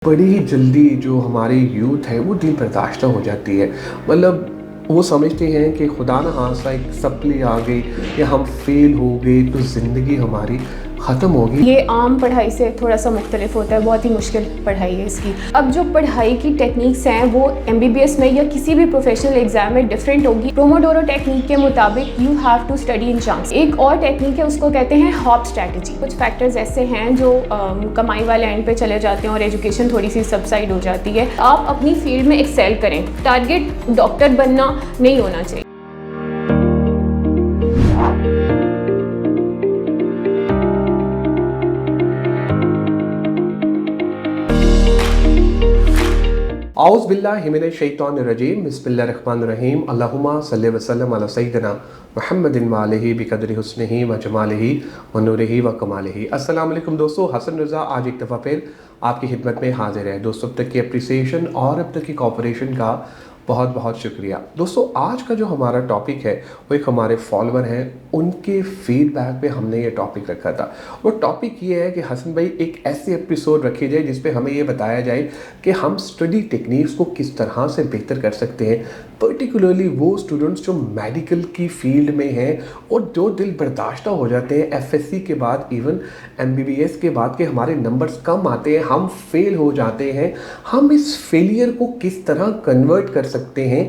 बड़ी ही जल्दी जो हमारी यूथ है वो दिल बर्दाश्त हो जाती है। मतलब वो समझते हैं कि खुदा न खास्ता एक सप्ली आ गई या हम फेल हो गए तो ज़िंदगी हमारी ख़त्म होगी। ये आम पढ़ाई से थोड़ा सा मुख्तलिफ होता है, बहुत ही मुश्किल पढ़ाई है इसकी। अब जो पढ़ाई की टेक्निक्स हैं वो MBBS में या किसी भी प्रोफेशनल एग्जाम में डिफरेंट होगी। प्रोमोडोरो टेक्निक के मुताबिक you have to study in chunks. एक और टेक्निक है, उसको कहते हैं हॉप स्ट्रैटेजी। कुछ फैक्टर्स ऐसे हैं जो कमाई वाले एंड पे चले जाते हैं और एजुकेशन थोड़ी सी सबसाइड हो जाती है। आप अपनी फील्ड में एक्सेल करें, टारगेट डॉक्टर बनना नहीं होना चाहिए। औज़ बिल्लाहि मिनश शैतानिर रजीम, बिस्मिल्लाहिर रहमानिर रहीम। अल्लाहुम्मा सल्लि व सल्लिम अला सय्यिदिना मुहम्मदिन व आलिहि बिक़द्रि हुस्निही व जमालिही व नूरिही व कमालिही। अस्सलाम वालेकुम दोस्तों, हसन रज़ा आज एक दफ़ा फिर आपकी खिदमत में हाजिर है। दोस्तों, अब तक की अप्रिसिएशन और अब तक की कोऑपरेशन का बहुत बहुत शुक्रिया। दोस्तों, आज का जो हमारा टॉपिक है वो एक हमारे फॉलोअर हैं, उनके फीडबैक पे हमने ये टॉपिक रखा था। वो टॉपिक ये है कि हसन भाई एक ऐसे एपिसोड रखी जाए जिस पे हमें ये बताया जाए कि हम स्टडी टेक्निक्स को किस तरह से बेहतर कर सकते हैं, पर्टिकुलरली वो स्टूडेंट्स जो मेडिकल की फील्ड में हैं और जो दिल बर्दाश्ता हो जाते हैं FSC के बाद, इवन MBBS के बाद के हमारे नंबर्स कम आते हैं, हम फेल हो जाते हैं। हम इस फेलियर को किस तरह कन्वर्ट कर सकते हैं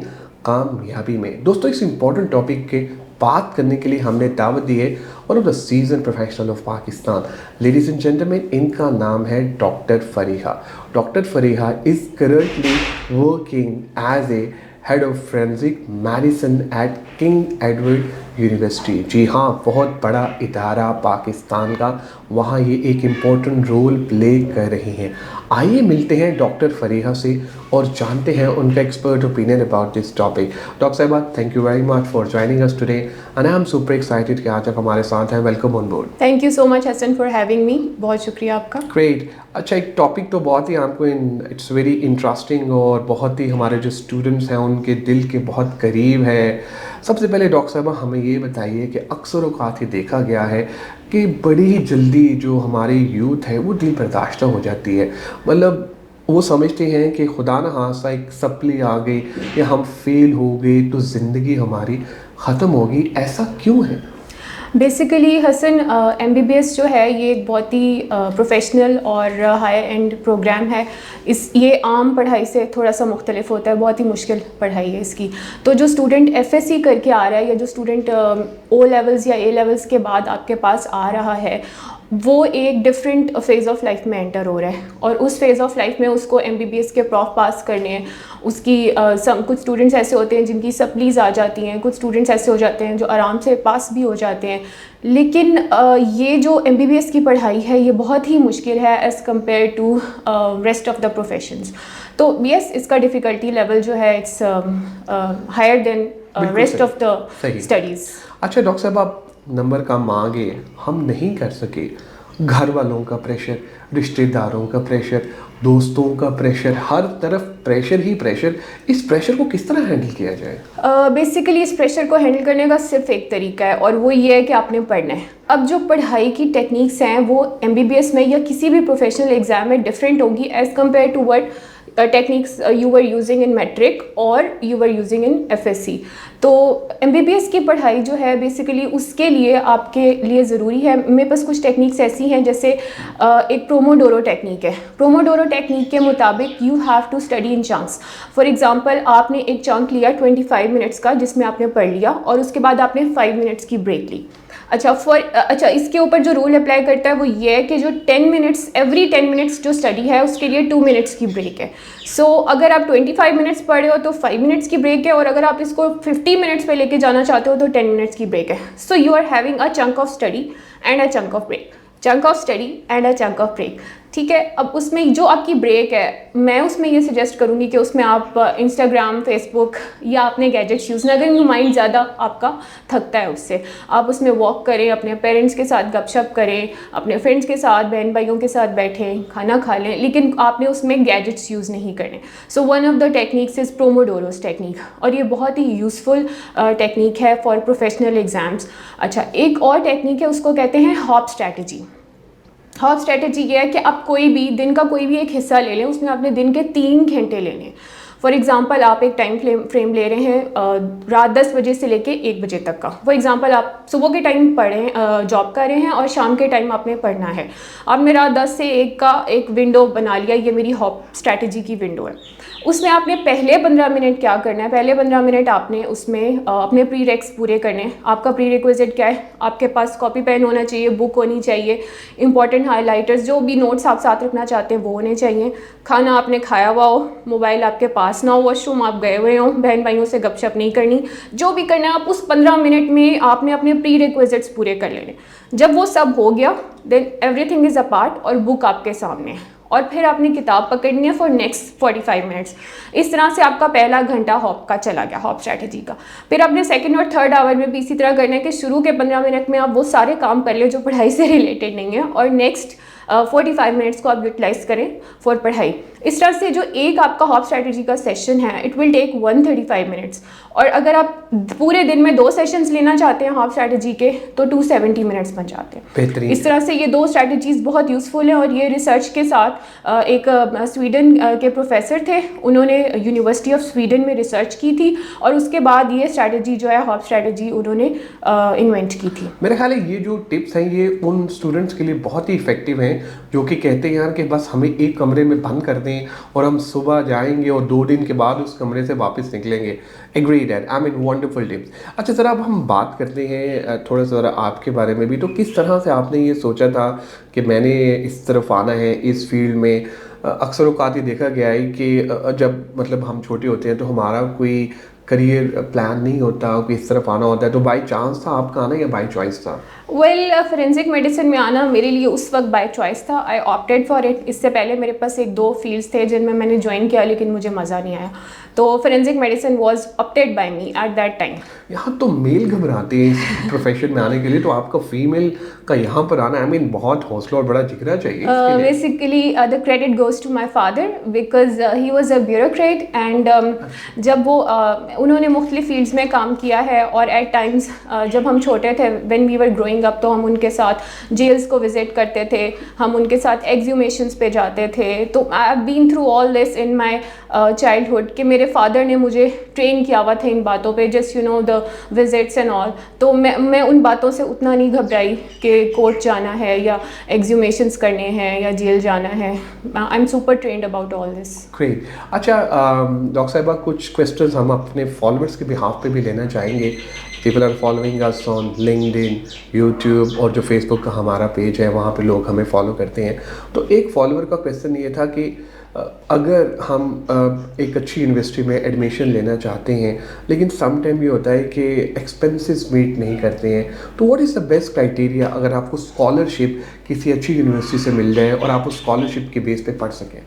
कामयाबी में। दोस्तों, इस इम्पॉर्टेंट टॉपिक के बात करने के लिए हमने दावत दी है one of the season professional of Pakistan. Ladies and gentleman, इनका नाम है doctor Fariha. Doctor Fariha is currently working as a head of forensic medicine at King Edward University. जी हाँ, बहुत बड़ा इदारा पाकिस्तान का, वहाँ ये एक इम्पोर्टेंट रोल प्ले कर रही हैं। आइए मिलते हैं डॉक्टर फरीहा से और जानते हैं उनका expert opinion about this topic. Doctor साहिबा, thank you very much for joining us today and I am super excited कि आज आप हमारे साथ हैं। Welcome on board. Thank you so much Hasan for having me, बहुत शुक्रिया आपका। ग्रेट। अच्छा, एक टॉपिक तो बहुत ही आपको इट्स वेरी इंटरेस्टिंग और बहुत ही हमारे जो स्टूडेंट्स हैं उनके दिल के बहुत करीब है। सबसे पहले डॉक्टर साहब हमें ये बताइए कि अक्सर औक़ात ये देखा गया है कि बड़ी ही जल्दी जो हमारी यूथ है वो दिल बर्दाश्त हो जाती है। मतलब वो समझते हैं कि खुदा न खास्ता एक सप्ली आ गई या हम फेल हो गए तो ज़िंदगी हमारी ख़त्म होगी। ऐसा क्यों है? बेसिकली हसन, MBBS जो है ये एक बहुत ही प्रोफेशनल और हाई एंड प्रोग्राम है। ये आम पढ़ाई से थोड़ा सा मुख्तलिफ होता है, बहुत ही मुश्किल पढ़ाई है इसकी। तो जो स्टूडेंट FSC करके आ रहा है या जो स्टूडेंट O लेवल्स या A लेवल्स के बाद आपके पास आ रहा है, वो एक डिफरेंट फेज़ ऑफ लाइफ में एंटर हो रहा है और उस फेज़ ऑफ लाइफ में उसको MBBS के प्रॉफ पास करने हैं। उसकी कुछ स्टूडेंट्स ऐसे होते हैं जिनकी सप्लीज आ जाती हैं, कुछ स्टूडेंट्स ऐसे हो जाते हैं जो आराम से पास भी हो जाते हैं। लेकिन ये जो MBBS की पढ़ाई है ये बहुत ही मुश्किल है as compare to rest of the professions. तो यस, इसका डिफ़िकल्टी लेवल जो है it's higher than rest of the studies. अच्छा डॉक्टर साहब, आप नंबर कम मांगे, हम नहीं कर सके, घर वालों का प्रेशर, रिश्तेदारों का प्रेशर, दोस्तों का प्रेशर, हर तरफ प्रेशर ही प्रेशर। इस प्रेशर को किस तरह हैंडल किया जाए? बेसिकली इस प्रेशर को हैंडल करने का सिर्फ एक तरीका है और वो ये है कि आपने पढ़ना है। अब जो पढ़ाई की टेक्निक्स हैं वो MBBS में या किसी भी प्रोफेशनल एग्जाम में डिफरेंट होगी as compare to what techniques you were using in matric और you were using in FSC। तो MBBS की पढ़ाई जो है बेसिकली उसके लिए आपके लिए ज़रूरी है। मेरे पास कुछ टेक्निक्स ऐसी हैं, जैसे एक प्रोमोडोरो टेक्निक है। प्रोमोडोरो टेक्निक के मुताबिक you have to study in chunks. For example, आपने एक चंक लिया 25 मिनट्स का जिसमें आपने पढ़ लिया और उसके बाद आपने 5 मिनट्स की ब्रेक ली। अच्छा, इसके ऊपर जो रूल अप्लाई करता है वो ये है कि जो 10 मिनट्स, एवरी 10 मिनट्स जो स्टडी है उसके लिए 2 मिनट्स की ब्रेक है। सो अगर आप 25 मिनट्स पढ़ रहे हो तो 5 मिनट्स की ब्रेक है और अगर आप इसको 50 मिनट्स पे लेके जाना चाहते हो तो 10 मिनट्स की ब्रेक है। So you are having a chunk of study and a chunk of break, chunk of study and a chunk of break. ठीक है, अब उसमें जो आपकी ब्रेक है, मैं उसमें ये सजेस्ट करूँगी कि उसमें आप इंस्टाग्राम, फेसबुक या अपने गैजेट्स यूज़ ना करें। माइंड ज़्यादा आपका थकता है उससे। आप उसमें वॉक करें, अपने पेरेंट्स के साथ गपशप करें, अपने फ्रेंड्स के साथ, बहन भाइयों के साथ बैठें, खाना खा लें, लेकिन आपने उसमें गैजेट्स यूज़ नहीं करने। So one of the techniques is pomodoros technique और ये बहुत ही यूज़फुल टेक्निक है फॉर प्रोफेशनल एग्ज़ाम्स। अच्छा, एक और टेक्निक है, उसको कहते हैं हॉप स्ट्रैटेजी। हॉप स्ट्रेटजी ये है कि आप कोई भी दिन का कोई भी एक हिस्सा ले लें, उसमें आपने दिन के 3 घंटे लेने हैं। फॉर एग्ज़ाम्पल आप एक टाइम फ्रेम ले रहे हैं रात 10 बजे से लेके 1 बजे तक का। फॉर एग्ज़ाम्पल आप सुबह के टाइम पढ़ें, जॉब कर रहे हैं और शाम के टाइम आपने पढ़ना है। आपने रात 10 से 1 का एक विंडो बना लिया, ये मेरी हॉप स्ट्रेटजी की विंडो है। उसमें आपने पहले 15 मिनट क्या करना है, पहले 15 मिनट आपने उसमें अपने प्री रेक्स पूरे करने हैं। आपका प्री रिक्विजिट क्या है, आपके पास कॉपी पेन होना चाहिए, बुक होनी चाहिए, इंपॉर्टेंट हाइलाइटर्स, जो भी नोट्स आप साथ रखना चाहते हैं वो होने चाहिए। खाना आपने खाया हुआ हो, मोबाइल आपके पास ना हो, वॉशरूम आप गए हुए हो, बहन भाइयों से गपशप नहीं करनी। जो भी करना है आप उस 15 मिनट में आपने अपने प्री रिक्विजिट्स पूरे कर लेने। जब वो सब हो गया then everything is a part और बुक आपके सामने है, और फिर आपने किताब पकड़नी है फॉर नेक्स्ट 45 मिनट्स। इस तरह से आपका पहला घंटा हॉप का चला गया, हॉप स्ट्रैटेजी का। फिर आपने सेकंड और थर्ड आवर में भी इसी तरह करना है कि शुरू के 15 मिनट में आप वो सारे काम कर ले जो पढ़ाई से रिलेटेड नहीं है, और नेक्स्ट 45 मिनट्स को आप यूटिलाइज करें फॉर पढ़ाई। इस तरह से जो एक आपका हॉप स्ट्रैटेजी का सेशन है इट विल टेक 135 मिनट्स, और अगर आप पूरे दिन में 2 सेशंस लेना चाहते हैं हॉप स्ट्रैटेजी के तो 270 मिनट्स बन जाते हैं। बेहतरीन। इस तरह से ये 2 स्ट्रैटेजीज़ बहुत यूज़फुल हैं, और ये रिसर्च के साथ एक स्वीडन के प्रोफेसर थे, उन्होंने यूनिवर्सिटी ऑफ स्वीडन में रिसर्च की थी, और उसके बाद ये स्ट्रैटेजी जो है हॉप स्ट्रैटेजी उन्होंने इन्वेंट की थी। मेरे ख्याल है ये जो टिप्स हैं ये उन स्टूडेंट्स के लिए बहुत ही इफेक्टिव हैं जो कि कहते हैं यार कि बस हमें एक कमरे में बंद कर दें और हम सुबह जाएंगे और 2 दिन के बाद उस कमरे से वापस निकलेंगे। Agree that, I mean wonderful tips. अच्छा सर, अब हम बात करते हैं थोड़ा सा आपके बारे में भी। तो किस तरह से आपने ये सोचा था कि मैंने इस तरफ आना है, इस फील्ड में? अक्सर औक़ात ये देखा गया है कि जब मतलब हम छोटे होते हैं तो हमारा कोई करियर प्लान नहीं होता, कोई इस तरफ आना होता है, तो बाई चांस था आपका आना या बाई चॉइस था? वेल, फोरेंसिक मेडिसिन में आना मेरे लिए उस वक्त बाय चॉइस था। I opted for it. इससे पहले मेरे पास 1-2 फील्ड्स थे जिनमें मैंने ज्वाइन किया, लेकिन मुझे मज़ा नहीं आया, तो forensic medicine was opted by me at that time. यहाँ तो मेल घबराते हैं इस प्रोफेशन में आने के लिए, तो आपका फीमेल का यहाँ पर आना, आई मीन बहुत हौसला और बड़ा जिगरा चाहिए। Basically the credit goes to my father because he was a bureaucrat, and जब वो उन्होंने मुख्तलिफ फील्ड्स में काम किया है, और एट टाइम्स जब हम छोटे थे when we were growing up, तो हम उनके साथ जेल्स को विजिट करते थे, हम उनके साथ एग्जीमेशंस पे जाते थे। तो I have been through all this in my childhood कि मेरे फादर ने मुझे ट्रेन किया हुआ था इन बातों पे, just you know the visits and all. तो मैं उन बातों से उतना नहीं घबराई कि कोर्ट जाना है या एग्जीमेशंस करने हैं या जेल जाना है। I am super trained about all this. Great. अच्छा डॉक्टर साहिबा, कुछ क्वेश्चंस हम अपने फॉलोअर्स के बिहाफ पे भी लेना चाहेंगे। People are following us on LinkedIn, YouTube, और जो फेसबुक का हमारा पेज है वहाँ पे लोग हमें फॉलो करते हैं। तो एक फॉलोअर का क्वेश्चन ये था कि अगर हम एक अच्छी यूनिवर्सिटी में एडमिशन लेना चाहते हैं, लेकिन सम टाइम ये होता है कि एक्सपेंसेस मीट नहीं करते हैं, तो what is the best criteria अगर आपको स्कॉलरशिप किसी अच्छी यूनिवर्सिटी से मिल जाए और आप उस स्कॉलरशिप के बेस पे पढ़ सकें?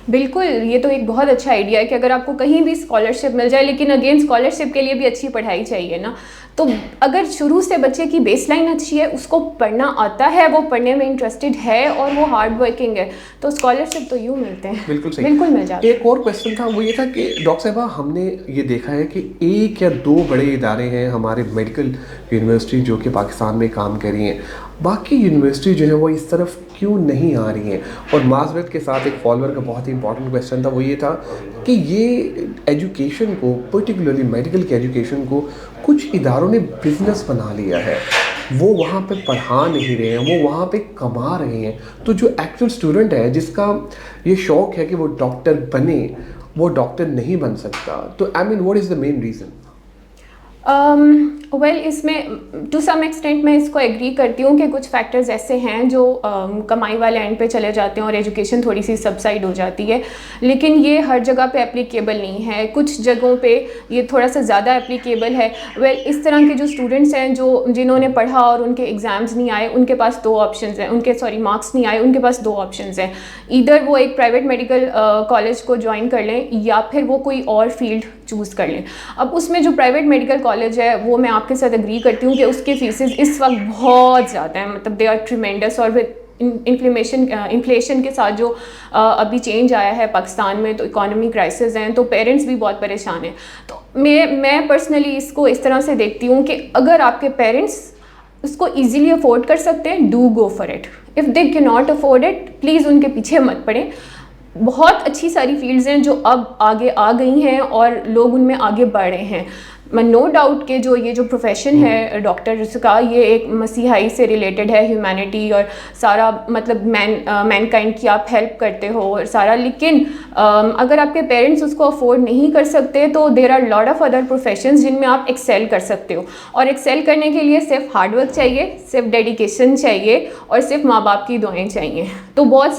बिल्कुल, ये तो एक बहुत अच्छा आइडिया है कि अगर आपको कहीं भी स्कॉलरशिप मिल जाए, लेकिन अगेन स्कॉलरशिप के लिए भी अच्छी पढ़ाई चाहिए ना। तो अगर शुरू से बच्चे की बेसलाइन अच्छी है, उसको पढ़ना आता है, वो पढ़ने में इंटरेस्टेड है और वो हार्ड वर्किंग है, तो स्कॉलरशिप तो यूँ मिलते हैं। बिल्कुल सही, बिल्कुल मिल जाते हैं। एक और क्वेश्चन था, वो ये था कि डॉक्टर साहिबा, हमने ये देखा है कि 1 या 2 बड़े इदारे हैं हमारे मेडिकल यूनिवर्सिटी जो कि पाकिस्तान में काम कर रही हैं, बाकी यूनिवर्सिटी जो है वो इस तरफ क्यों नहीं आ रही हैं? और माजरत के साथ एक फॉलोअर का बहुत ही इंपॉर्टेंट क्वेश्चन था, वो ये था कि ये एजुकेशन को, पर्टिकुलरली मेडिकल के एजुकेशन को कुछ इदारों ने बिजनेस बना लिया है। वो वहाँ पे पढ़ा नहीं रहे हैं, वो वहाँ पे कमा रहे हैं। तो जो एक्चुअल स्टूडेंट है जिसका ये शौक़ है कि वो डॉक्टर बने, वो डॉक्टर नहीं बन सकता। तो I mean what is the main reason? Well, इसमें टू सम एक्सटेंट मैं इसको एग्री करती हूँ कि कुछ फैक्टर्स ऐसे हैं जो कमाई वाले एंड पे चले जाते हैं और एजुकेशन थोड़ी सी सबसाइड हो जाती है, लेकिन ये हर जगह पे एप्लीकेबल नहीं है। कुछ जगहों पे ये थोड़ा सा ज़्यादा एप्लीकेबल है। वेल, इस तरह के जो स्टूडेंट्स हैं जिन्होंने पढ़ा और उनके एग्ज़ाम्स नहीं आए, उनके पास 2 ऑप्शंस हैं, मार्क्स नहीं आए, उनके पास 2 ऑप्शंस हैं। ईदर वो एक प्राइवेट मेडिकल कॉलेज को ज्वाइन कर लें या फिर वो कोई और फील्ड चूज़ कर लें। अब उसमें जो प्राइवेट मेडिकल कॉलेज है वो मैं आपके साथ एग्री करती हूँ कि उसके फीसेस इस वक्त बहुत ज़्यादा हैं, मतलब दे आर ट्रिमेंडस। और विद इन्फ्लेशन के साथ जो अभी चेंज आया है पाकिस्तान में, तो इकोनॉमी क्राइसिस हैं, तो पेरेंट्स भी बहुत परेशान हैं। तो मैं पर्सनली इसको इस तरह से देखती हूँ कि अगर आपके पेरेंट्स उसको ईजिली अफोर्ड कर सकते हैं, do go for it. If they can not afford it, please उनके पीछे मत पड़ें। बहुत अच्छी सारी फील्ड्स हैं जो अब आगे आ गई हैं और लोग उनमें आगे बढ़ रहे हैं। नो डाउट कि जो ये जो प्रोफेशन है डॉक्टर्स का, ये एक मसीहाई से रिलेटेड है, ह्यूमैनिटी और सारा मतलब मैनकाइंड की आप हेल्प करते हो और सारा, लेकिन अगर आपके पेरेंट्स उसको अफोर्ड नहीं कर सकते तो there are lot of other professions जिनमें आप एक्सेल कर सकते हो। और एक्सेल करने के लिए सिर्फ हार्डवर्क चाहिए, सिर्फ डेडिकेशन चाहिए और सिर्फ माँ बाप की दुआएं चाहिए। तो बहुत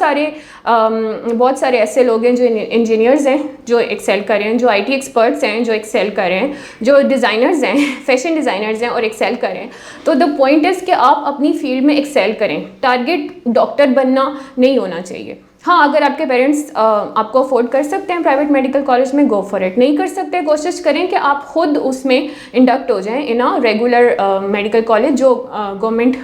सारे ऐसे लोग हैं जो इंजीनियर्स हैं जो एक्सेल कर रहे हैं, जो IT एक्सपर्ट्स हैं जो एक्सेल कर रहे हैं, जो डिज़ाइनर्स हैं, फैशन डिज़ाइनर्स हैं और एक्सेल करें। तो द पॉइंट इज़ कि आप अपनी फील्ड में एक्सेल करें, टारगेट डॉक्टर बनना नहीं होना चाहिए। हाँ, अगर आपके पेरेंट्स आपको अफोर्ड कर सकते हैं प्राइवेट मेडिकल कॉलेज में, गो फॉर इट। नहीं कर सकते, कोशिश करें कि आप खुद उसमें इंडक्ट हो जाएं इन अ रेगुलर मेडिकल कॉलेज जो गवर्नमेंट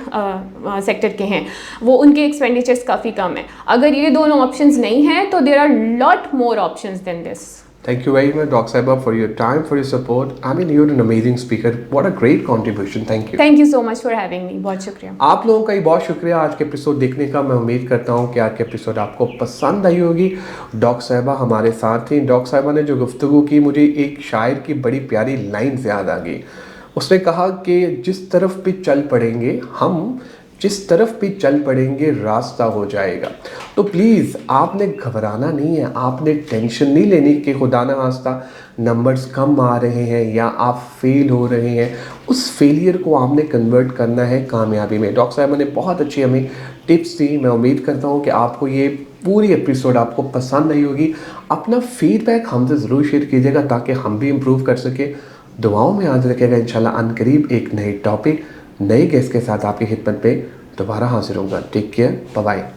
सेक्टर के हैं, वो उनके एक्सपेंडिचर्स काफ़ी कम है। अगर ये दोनों ऑप्शंस नहीं हैं तो there are lot more options than this. Thank you very much, Dr. Saiba, for your time, for your support. I mean, you're an amazing speaker. What a great contribution. Thank you. Thank you so much for having me. बहुत शुक्रिया। आप लोगों का ही बहुत शुक्रिया आज के episode देखने का। मैं उम्मीद करता हूँ कि आज के एपिसोड आपको पसंद आई होगी। डॉक्टर साहिबा हमारे साथ थी। डॉक्टर साहिबा ने जो गुफ्तगू की, मुझे एक शायर की बड़ी प्यारी लाइन याद आ गई। उसने कहा कि जिस तरफ भी चल पड़ेंगे हम, जिस तरफ भी चल पड़ेंगे रास्ता हो जाएगा। तो प्लीज़ आपने घबराना नहीं है, आपने टेंशन नहीं लेनी कि खुदा न खास्ता नंबर्स कम आ रहे हैं या आप फेल हो रहे हैं। उस फेलियर को आपने कन्वर्ट करना है कामयाबी में। डॉक्टर साहब ने बहुत अच्छी हमें टिप्स दी। मैं उम्मीद करता हूँ कि आपको ये पूरी एपिसोड आपको पसंद आई होगी। अपना फीडबैक हमसे ज़रूर शेयर कीजिएगा ताकि हम भी इम्प्रूव कर सकें। दुआओं में याद रखिएगा। इंशाल्लाह अनकरीब एक नए टॉपिक, नए गेस्ट के साथ आपकी खिदमत पे दोबारा हाजिर होगा। Take care, bye bye.